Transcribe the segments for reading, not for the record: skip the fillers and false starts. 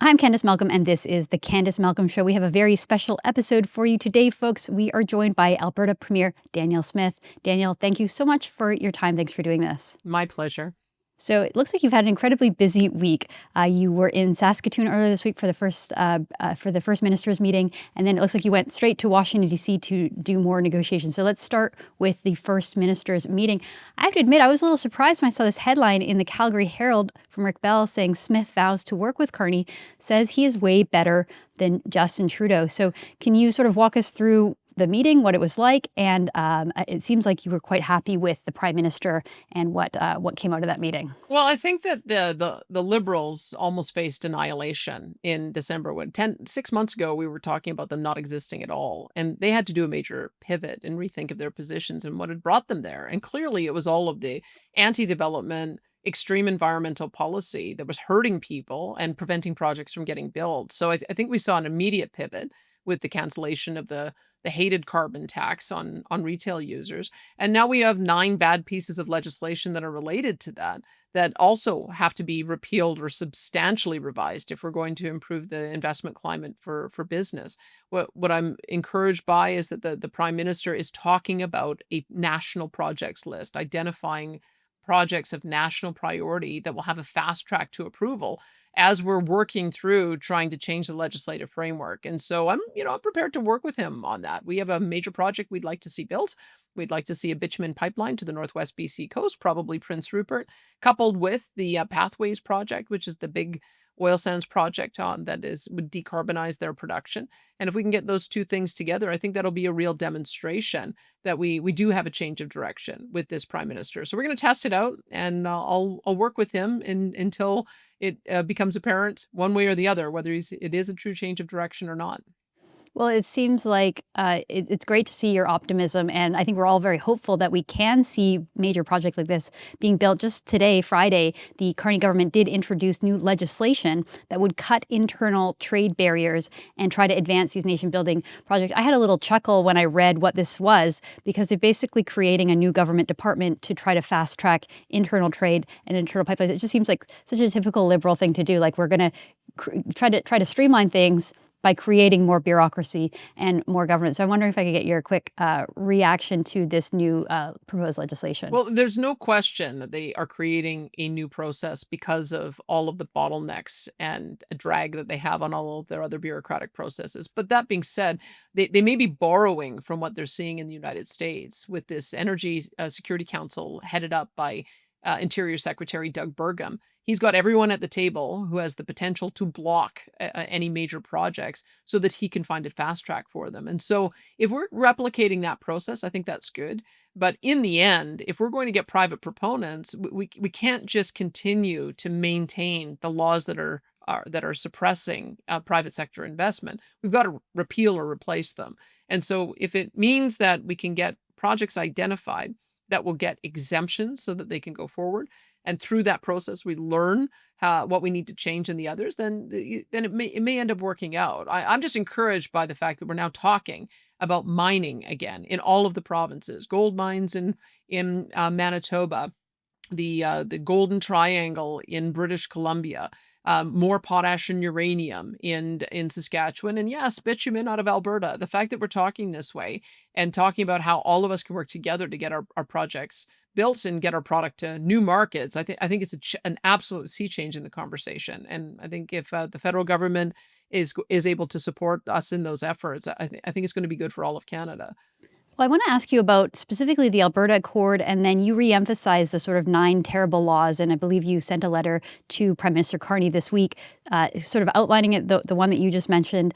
I'm Candice Malcolm, and this is the Candice Malcolm Show. We have a very special episode for you today, folks. We are joined by Alberta Premier Danielle Smith. Danielle, thank you so much for your time. Thanks for doing this. My pleasure. So it looks like you've had an incredibly busy week. You were in Saskatoon earlier this week for the first ministers meeting, and then it looks like you went straight to Washington D.C. to do more negotiations. So let's start with the first ministers meeting. I have to admit, I was a little surprised when I saw this headline in the Calgary Herald from Rick Bell saying Smith vows to work with Carney, says he is way better than Justin Trudeau. So can you sort of walk us through the meeting, what it was like, and it seems like you were quite happy with the Prime Minister and what came out of that meeting. Well, I think that the Liberals almost faced annihilation in December. 6 months ago, we were talking about them not existing at all, and they had to do a major pivot and rethink of their positions and what had brought them there. And clearly, it was all of the anti-development, extreme environmental policy that was hurting people and preventing projects from getting built. So I think we saw an immediate pivot with the cancellation of the hated carbon tax on retail users. And now we have 9 bad pieces of legislation that are related to that also have to be repealed or substantially revised if we're going to improve the investment climate for business. What I'm encouraged by is that the Prime Minister is talking about a national projects list, identifying projects of national priority that will have a fast track to approval as we're working through trying to change the legislative framework. And so I'm prepared to work with him on that. We have a major project we'd like to see built. We'd like to see a bitumen pipeline to the Northwest BC coast, probably Prince Rupert, coupled with the Pathways project, which is the big oil sands project that would decarbonize their production. And if we can get those two things together, I think that'll be a real demonstration that we do have a change of direction with this Prime Minister. So we're going to test it out, and I'll work with him until it becomes apparent one way or the other whether it is a true change of direction or not. Well, it seems like it's great to see your optimism, and I think we're all very hopeful that we can see major projects like this being built. Just today, Friday, the Carney government did introduce new legislation that would cut internal trade barriers and try to advance these nation-building projects. I had a little chuckle when I read what this was, because they're basically creating a new government department to try to fast-track internal trade and internal pipelines. It just seems like such a typical Liberal thing to do. Like, we're going to try to streamline things by creating more bureaucracy and more government. So I'm wondering if I could get your quick reaction to this new proposed legislation. Well, there's no question that they are creating a new process because of all of the bottlenecks and a drag that they have on all of their other bureaucratic processes. But that being said, they may be borrowing from what they're seeing in the United States with this Energy Security Council headed up by Interior Secretary Doug Burgum. He's got everyone at the table who has the potential to block any major projects so that he can find a fast track for them. And so if we're replicating that process, I think that's good. But in the end, if we're going to get private proponents, we can't just continue to maintain the laws that are suppressing private sector investment. We've got to repeal or replace them. And so if it means that we can get projects identified that will get exemptions so that they can go forward, and through that process we learn what we need to change in the others, then it may end up working out. I'm just encouraged by the fact that we're now talking about mining again in all of the provinces, gold mines in Manitoba, the Golden Triangle in British Columbia, more potash and uranium in Saskatchewan, and yes, bitumen out of Alberta. The fact that we're talking this way and talking about how all of us can work together to get our projects built and get our product to new markets, I think it's an absolute sea change in the conversation. And I think if the federal government is able to support us in those efforts, I think it's going to be good for all of Canada. Well, I want to ask you about specifically the Alberta Accord, and then you re-emphasize the sort of 9 terrible laws, and I believe you sent a letter to Prime Minister Carney this week, sort of outlining it, the one that you just mentioned,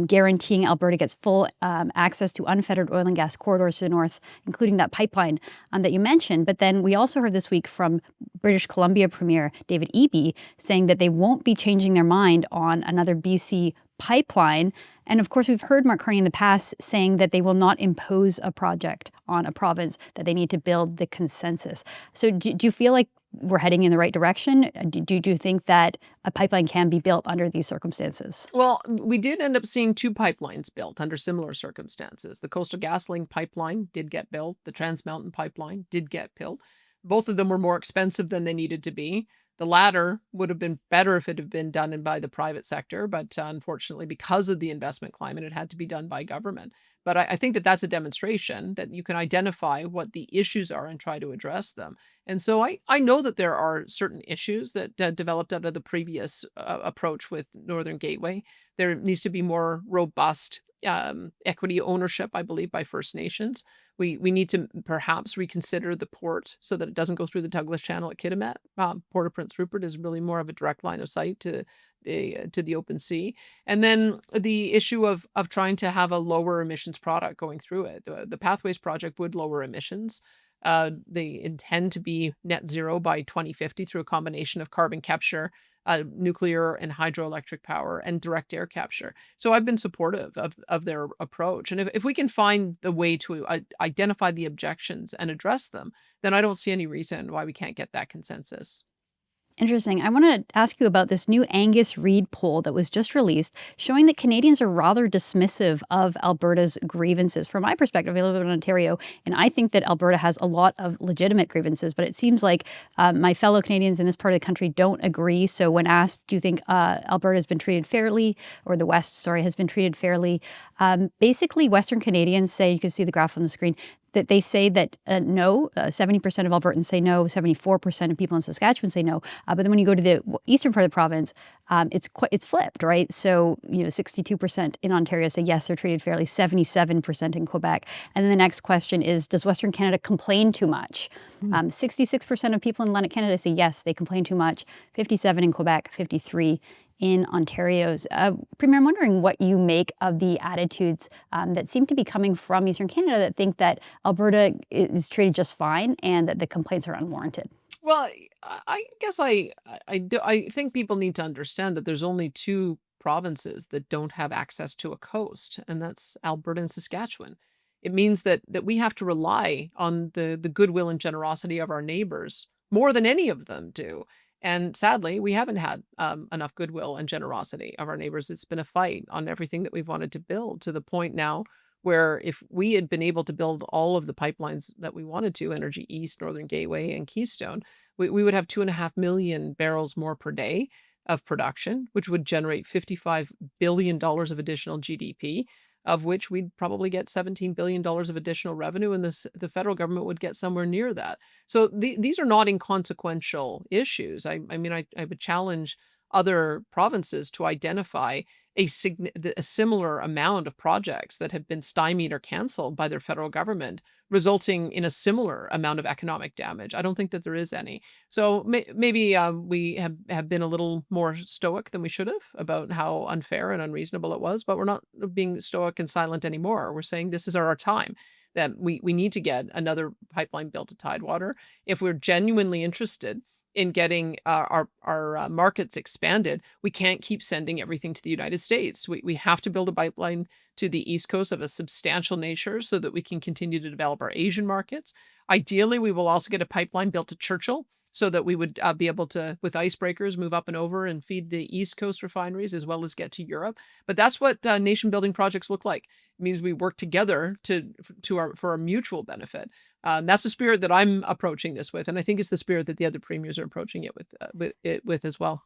guaranteeing Alberta gets full access to unfettered oil and gas corridors to the north, including that pipeline that you mentioned. But then we also heard this week from British Columbia Premier David Eby saying that they won't be changing their mind on another BC pipeline. And of course, we've heard Mark Carney in the past saying that they will not impose a project on a province, that they need to build the consensus. So do you feel like we're heading in the right direction? Do you think that a pipeline can be built under these circumstances? Well, we did end up seeing 2 pipelines built under similar circumstances. The Coastal GasLink pipeline did get built. The Trans Mountain pipeline did get built. Both of them were more expensive than they needed to be. The latter would have been better if it had been done by the private sector, but unfortunately, because of the investment climate, it had to be done by government. But I think that that's a demonstration that you can identify what the issues are and try to address them. And so I know that there are certain issues that developed out of the previous approach with Northern Gateway. There needs to be more robust equity ownership, I believe, by First Nations. We need to perhaps reconsider the port so that it doesn't go through the Douglas Channel at Kitimat. Port of Prince Rupert is really more of a direct line of sight to the open sea. And then the issue of trying to have a lower emissions product going through it. The Pathways project would lower emissions. They intend to be net zero by 2050 through a combination of carbon capture, nuclear and hydroelectric power, and direct air capture. So I've been supportive of their approach. And if we can find the way to identify the objections and address them, then I don't see any reason why we can't get that consensus. Interesting. I want to ask you about this new Angus Reid poll that was just released, showing that Canadians are rather dismissive of Alberta's grievances. From my perspective, I live in Ontario, and I think that Alberta has a lot of legitimate grievances, but it seems like my fellow Canadians in this part of the country don't agree. So when asked, do you think Alberta has been treated fairly, or the West, sorry, has been treated fairly? Basically, Western Canadians say, you can see the graph on the screen, that they say that no, 70% of Albertans say no, 74% of people in Saskatchewan say no. But then when you go to the eastern part of the province, it's flipped, right? So 62% in Ontario say yes, they're treated fairly, 77% in Quebec. And then the next question is, does Western Canada complain too much? 66% of people in Atlantic Canada say yes, they complain too much. 57 in Quebec, 53 in Ontario's. Premier, I'm wondering what you make of the attitudes that seem to be coming from Eastern Canada that think that Alberta is treated just fine and that the complaints are unwarranted. Well, I guess I think people need to understand that there's only two provinces that don't have access to a coast, and that's Alberta and Saskatchewan. It means that we have to rely on the goodwill and generosity of our neighbors more than any of them do. And sadly, we haven't had enough goodwill and generosity of our neighbors. It's been a fight on everything that we've wanted to build, to the point now where if we had been able to build all of the pipelines that we wanted to, Energy East, Northern Gateway, and Keystone, we would have 2.5 million barrels more per day of production, which would generate $55 billion of additional GDP, of which we'd probably get $17 billion of additional revenue, and the federal government would get somewhere near that. So these are not inconsequential issues. I mean, I would challenge other provinces to identify a similar amount of projects that have been stymied or canceled by their federal government, resulting in a similar amount of economic damage. I don't think that there is any. So maybe we have been a little more stoic than we should have about how unfair and unreasonable it was, but we're not being stoic and silent anymore. We're saying this is our time, that we need to get another pipeline built to Tidewater. If we're genuinely interested in getting our markets expanded, we can't keep sending everything to the United States. We have to build a pipeline to the East Coast of a substantial nature so that we can continue to develop our Asian markets. Ideally, we will also get a pipeline built to Churchill so that we would be able to, with icebreakers, move up and over and feed the East Coast refineries as well as get to Europe. But that's what nation building projects look like. It means we work together for our mutual benefit. That's the spirit that I'm approaching this with, and I think it's the spirit that the other premiers are approaching it with as well.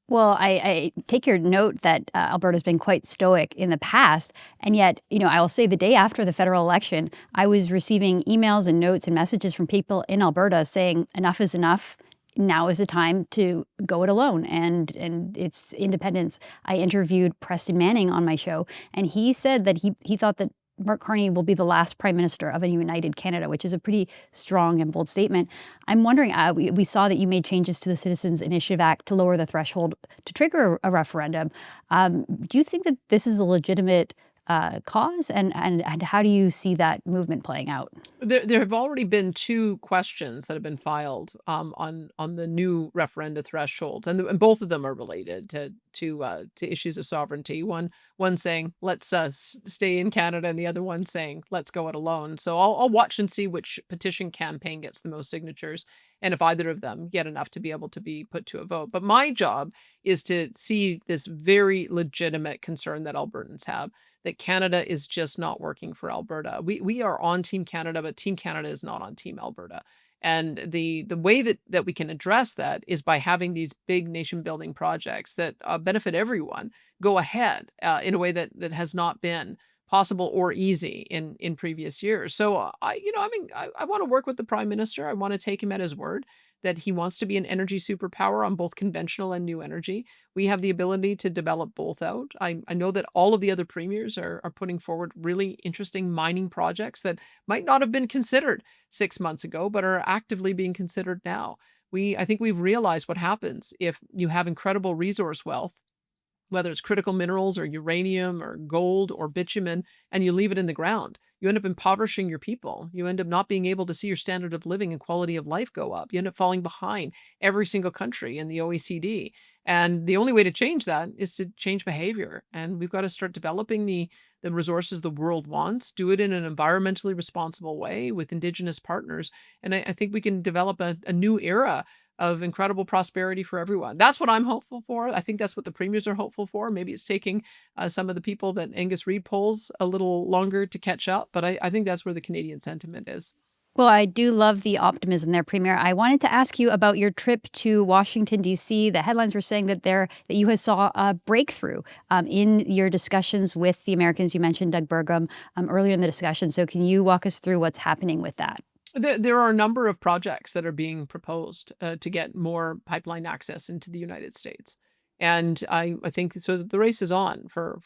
Well, I take your note that Alberta's been quite stoic in the past, and yet, I will say the day after the federal election, I was receiving emails and notes and messages from people in Alberta saying enough is enough. Now is the time to go it alone, and it's independence. I interviewed Preston Manning on my show, and he said that he thought that Mark Carney will be the last prime minister of a united Canada, which is a pretty strong and bold statement. I'm wondering, we saw that you made changes to the Citizens Initiative Act to lower the threshold to trigger a referendum. Do you think that this is a legitimate cause, and how do you see that movement playing out? There have already been two questions that have been filed on the new referenda thresholds, and both of them are related to issues of sovereignty. One saying let's stay in Canada, and the other one saying let's go it alone. So I'll watch and see which petition campaign gets the most signatures, and if either of them get enough to be able to be put to a vote. But my job is to see this very legitimate concern that Albertans have, that Canada is just not working for Alberta. We are on Team Canada, but Team Canada is not on Team Alberta. And the way that we can address that is by having these big nation building projects that benefit everyone go ahead in a way that has not been possible or easy in previous years. So I want to work with the prime minister. I want to take him at his word that he wants to be an energy superpower on both conventional and new energy. We have the ability to develop both out. I know that all of the other premiers are putting forward really interesting mining projects that might not have been considered 6 months ago, but are actively being considered now. I think we've realized what happens if you have incredible resource wealth, whether it's critical minerals or uranium or gold or bitumen, and you leave it in the ground. You end up impoverishing your people. You end up not being able to see your standard of living and quality of life go up. You end up falling behind every single country in the OECD. And the only way to change that is to change behavior. And we've got to start developing the resources the world wants, do it in an environmentally responsible way with Indigenous partners. And I think we can develop a new era of incredible prosperity for everyone. That's what I'm hopeful for. I think that's what the premiers are hopeful for. Maybe it's taking some of the people that Angus Reid polls a little longer to catch up, but I think that's where the Canadian sentiment is. Well, I do love the optimism there, Premier. I wanted to ask you about your trip to Washington, D.C. The headlines were saying that you had saw a breakthrough in your discussions with the Americans. You mentioned Doug Burgum earlier in the discussion. So can you walk us through what's happening with that? There are a number of projects that are being proposed to get more pipeline access into the United States. And I think so the race is on for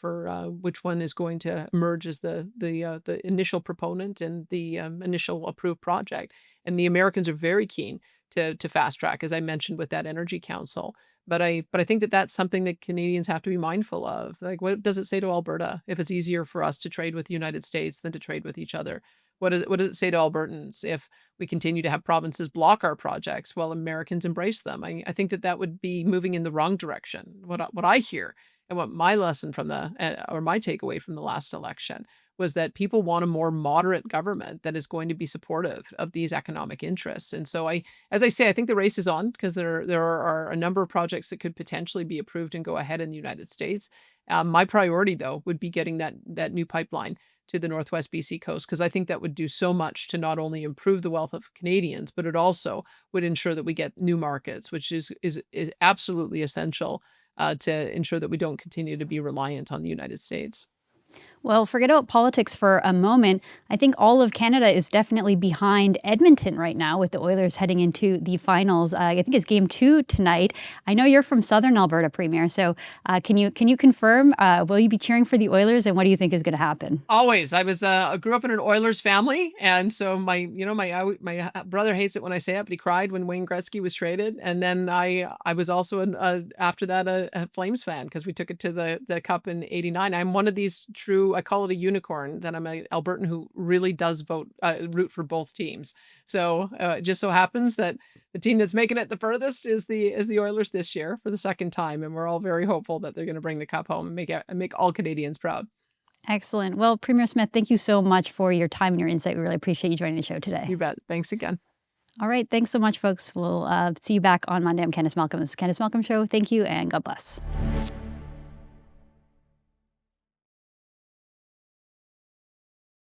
which one is going to emerge as the initial proponent and the initial approved project. And the Americans are very keen to fast track, as I mentioned with that Energy Council. But I think that that's something that Canadians have to be mindful of. Like, what does it say to Alberta if it's easier for us to trade with the United States than to trade with each other? What does it say to Albertans if we continue to have provinces block our projects while Americans embrace them? I think that would be moving in the wrong direction. What I hear and what my lesson from or my takeaway from the last election was that people want a more moderate government that is going to be supportive of these economic interests. And so as I say, I think the race is on because there are a number of projects that could potentially be approved and go ahead in the United States. My priority, though, would be getting that new pipeline to the Northwest BC coast, because I think that would do so much to not only improve the wealth of Canadians, but it also would ensure that we get new markets, which is absolutely essential to ensure that we don't continue to be reliant on the United States. Well, forget about politics for a moment. I think all of Canada is definitely behind Edmonton right now with the Oilers heading into the finals. I think it's game 2 tonight. I know you're from Southern Alberta, Premier. So can you confirm? Will you be cheering for the Oilers, and what do you think is going to happen? Always. I grew up in an Oilers family, and so my brother hates it when I say it, but he cried when Wayne Gretzky was traded, and then I was also after that a Flames fan because we took it to the Cup in '89. I'm one of these true, I call it a unicorn, that I'm an Albertan who really does root for both teams. So it just so happens that the team that's making it the furthest is the Oilers this year for the second time, and we're all very hopeful that they're going to bring the Cup home and make all Canadians proud. Excellent. Well, Premier Smith, thank you so much for your time and your insight. We really appreciate you joining the show today. You bet. Thanks again. All right. Thanks so much, folks. We'll see you back on Monday. I'm Candice Malcolm. This is Candice Malcolm Show. Thank you, and God bless.